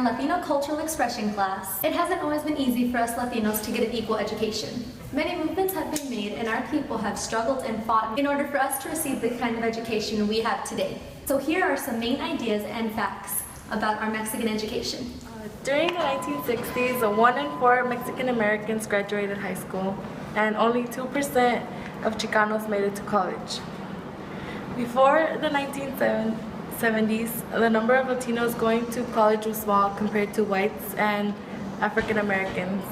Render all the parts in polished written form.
our Latino cultural expression class. It hasn't always been easy for us Latinos to get an equal education. Many movements have been made and our people have struggled and fought in order for us to receive the kind of education we have today. So here are some main ideas and facts about our Mexican education. During the 1960s, 1 in 4 Mexican Americans graduated high school, and only 2% of Chicanos made it to college. Before the 1970s, the number of Latinos going to college was small compared to whites and African Americans.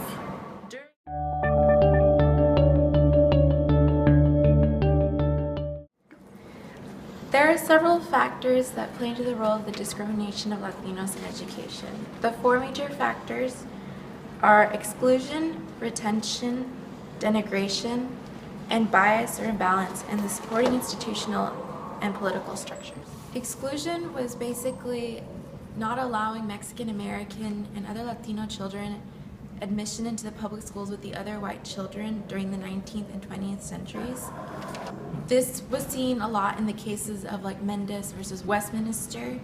There are several factors that play into the role of the discrimination of Latinos in education. The 4 major factors are exclusion, retention, denigration, and bias or imbalance in the supporting institutional and political structures. Exclusion was basically not allowing Mexican American and other Latino children admission into the public schools with the other white children during the 19th and 20th centuries. This was seen a lot in the cases of like Mendes versus Westminster,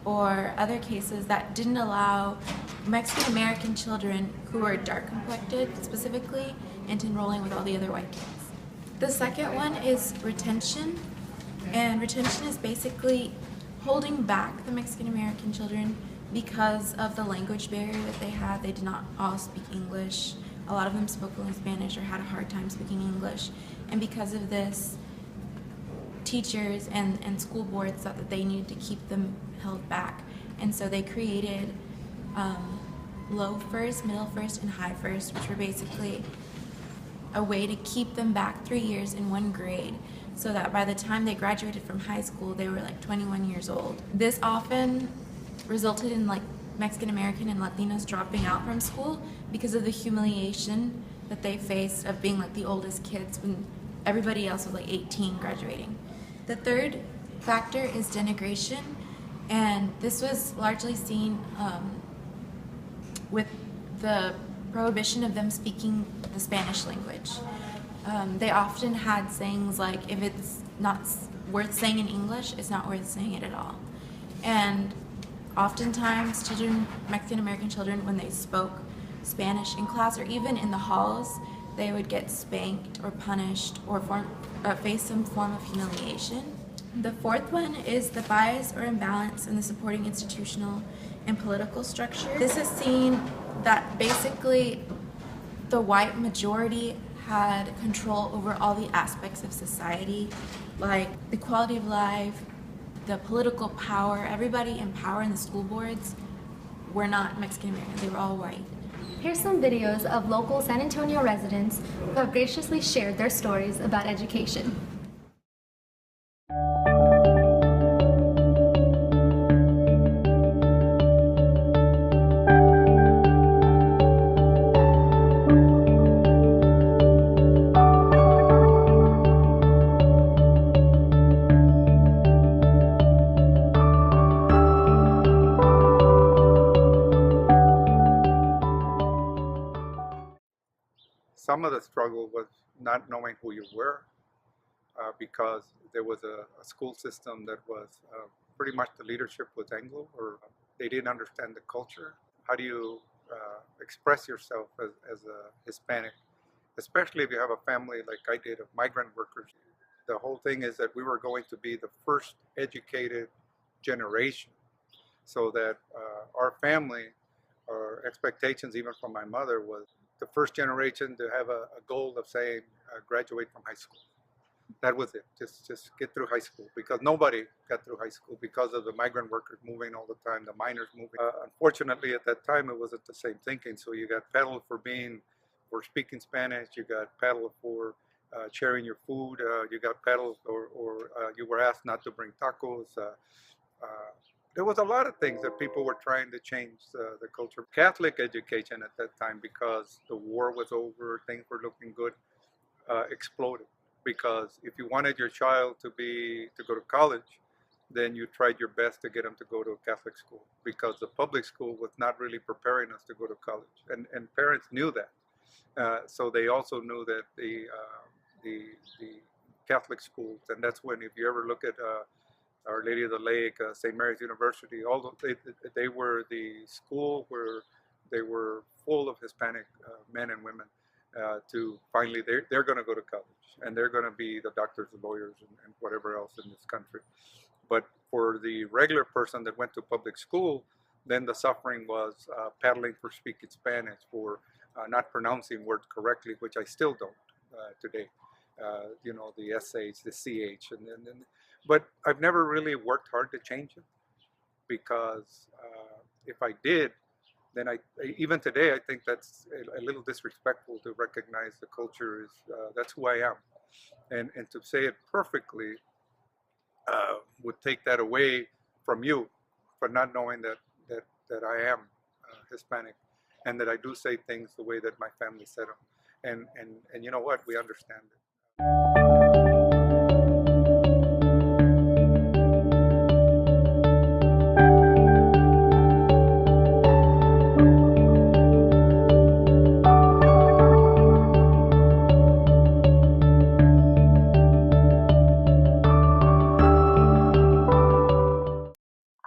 or other cases that didn't allow Mexican American children who were dark complected specifically into enrolling with all the other white kids. The second one is retention, and retention is basically holding back the Mexican American children because of the language barrier that they had. They did not all speak English. A lot of them spoke only Spanish or had a hard time speaking English. And because of this, teachers and school boards thought that they needed to keep them held back. And so they created low first, middle first, and high first, which were basically a way to keep them back 3 years in one grade, so that by the time they graduated from high school, they were like 21 years old. This often resulted in like Mexican American and Latinos dropping out from school because of the humiliation that they faced of being like the oldest kids when everybody else was like 18 graduating. The third factor is denigration, and this was largely seen with the prohibition of them speaking the Spanish language. They often had sayings like, if it's not worth saying in English, it's not worth saying it at all. And oftentimes children, Mexican American children, when they spoke Spanish in class or even in the halls, they would get spanked or punished or face some form of humiliation. The fourth one is the bias or imbalance in the supporting institutional and political structure. This is seen that basically the white majority had control over all the aspects of society, like the quality of life, the political power. Everybody in power in the school boards were not Mexican American, they were all white. Here's some videos of local San Antonio residents who have graciously shared their stories about education. Some of the struggle was not knowing who you were, because there was a school system that was pretty much the leadership was Anglo, or they didn't understand the culture. How do you express yourself as a Hispanic, especially if you have a family like I did of migrant workers? The whole thing is that we were going to be the first educated generation, so that our family, our expectations even from my mother, was the first generation to have a goal of saying graduate from high school. That was it. Just get through high school, because nobody got through high school because of the migrant workers moving all the time, the miners moving. Unfortunately, at that time, it wasn't the same thinking. So you got paddled for speaking Spanish. You got paddled for sharing your food. You got paddled, or you were asked not to bring tacos. There was a lot of things that people were trying to change the culture. Catholic education at that time, because the war was over, things were looking good, exploded. Because if you wanted your child to go to college, then you tried your best to get them to go to a Catholic school, because the public school was not really preparing us to go to college, and parents knew that. So they also knew that the Catholic schools, and that's when, if you ever look at Our Lady of the Lake, St. Mary's University, all they were the school where they were full of Hispanic men and women. To finally, they're going to go to college and they're going to be the doctors, the lawyers, and whatever else in this country. But for the regular person that went to public school, then the suffering was paddling for speaking Spanish, for not pronouncing words correctly, which I still don't today. You know, the SH, the CH, but I've never really worked hard to change it, because if I did, then even today I think that's a little disrespectful to recognize the culture is that's who I am, and to say it perfectly would take that away from you for not knowing that I am Hispanic, and that I do say things the way that my family said them, and you know what, we understand it.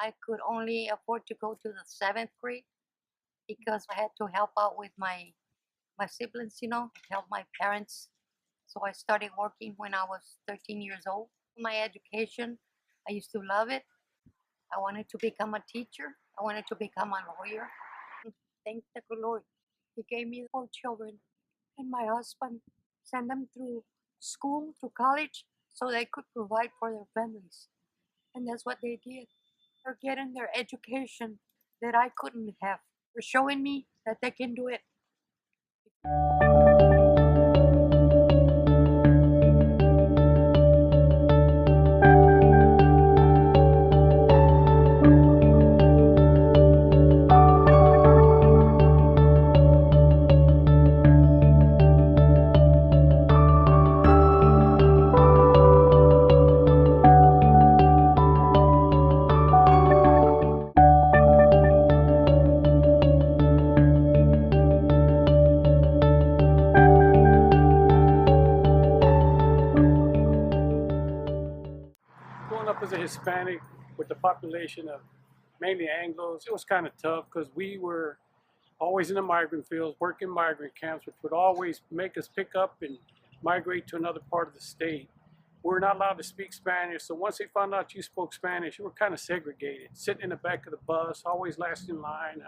I could only afford to go to the 7th grade because I had to help out with my siblings, you know, help my parents. So I started working when I was 13 years old. My education, I used to love it. I wanted to become a teacher. I wanted to become a lawyer. Thank the good Lord. He gave me 4 children, and my husband sent them through school, to college, so they could provide for their families. And that's what they did. They're getting their education that I couldn't have. They're showing me that they can do it. Growing up as a Hispanic with the population of mainly Anglos, it was kind of tough because we were always in the migrant fields, working migrant camps, which would always make us pick up and migrate to another part of the state. We were not allowed to speak Spanish, so once they found out you spoke Spanish, you were kind of segregated, sitting in the back of the bus, always last in line.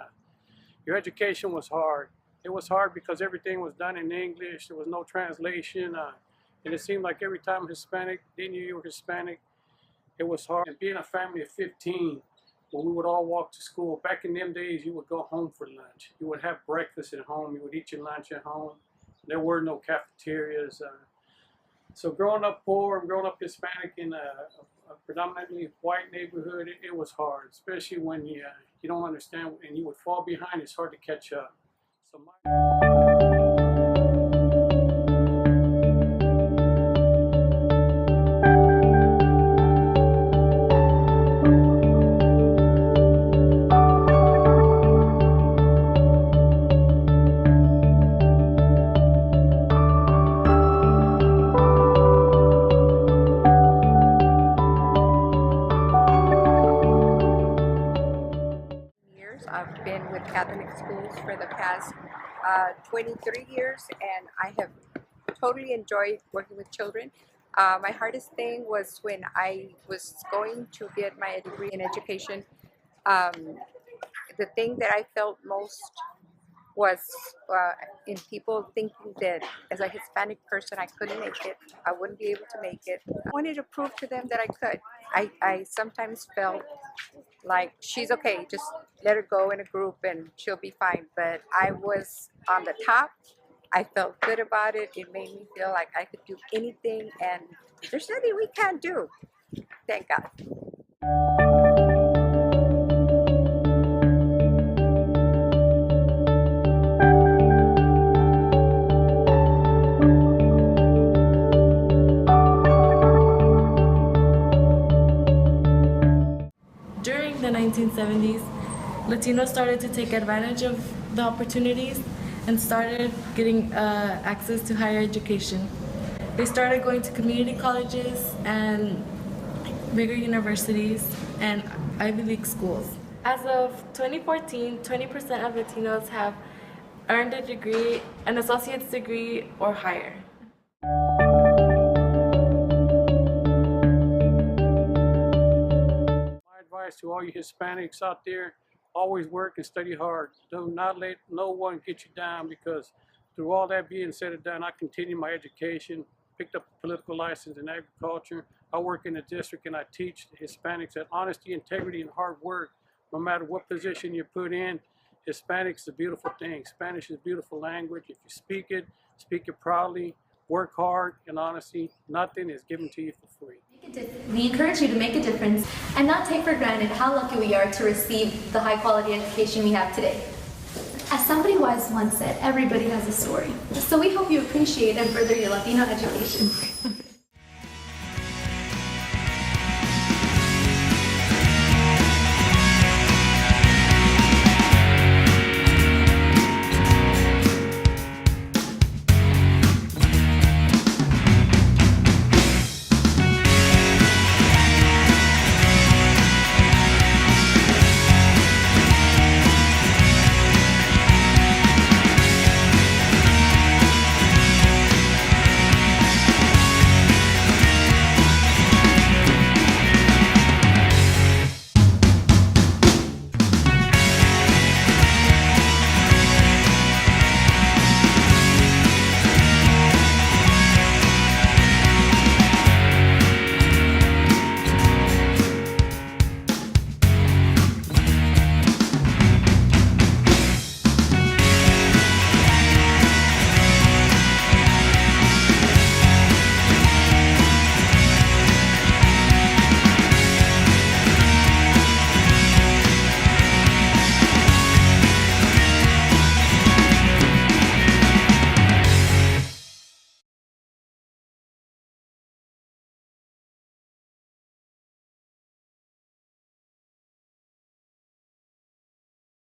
Your education was hard. It was hard because everything was done in English. There was no translation, and it seemed like every time Hispanic, they knew you were Hispanic. It was hard. And being a family of 15, when we would all walk to school, back in them days, you would go home for lunch. You would have breakfast at home. You would eat your lunch at home. There were no cafeterias. So growing up poor and growing up Hispanic in a predominantly white neighborhood, it was hard, especially when you don't understand and you would fall behind. It's hard to catch up. So I've been with Catholic schools for the past 23 years, and I have totally enjoyed working with children. My hardest thing was when I was going to get my degree in education. The thing that I felt most was in people thinking that as a Hispanic person I couldn't make it, I wouldn't be able to make it. I wanted to prove to them that I could. I sometimes felt like, she's okay, just let her go in a group and she'll be fine. But I was on the top. I felt good about it. It made me feel like I could do anything, and there's nothing we can't do. Thank God. During the 1970s, Latinos started to take advantage of the opportunities and started getting access to higher education. They started going to community colleges and bigger universities, and Ivy League schools. As of 2014, 20% of Latinos have earned a degree, an associate's degree, or higher. My advice to all you Hispanics out there, always work and study hard. Do not let no one get you down, because through all that being said and done, I continued my education, picked up a political license in agriculture. I work in the district and I teach Hispanics that honesty, integrity, and hard work, no matter what position you put in, Hispanics is a beautiful thing. Spanish is a beautiful language. If you speak it proudly, work hard, and honestly, nothing is given to you for free. We encourage you to make a difference and not take for granted how lucky we are to receive the high quality education we have today. As somebody wise once said, everybody has a story. So we hope you appreciate and further your Latino education.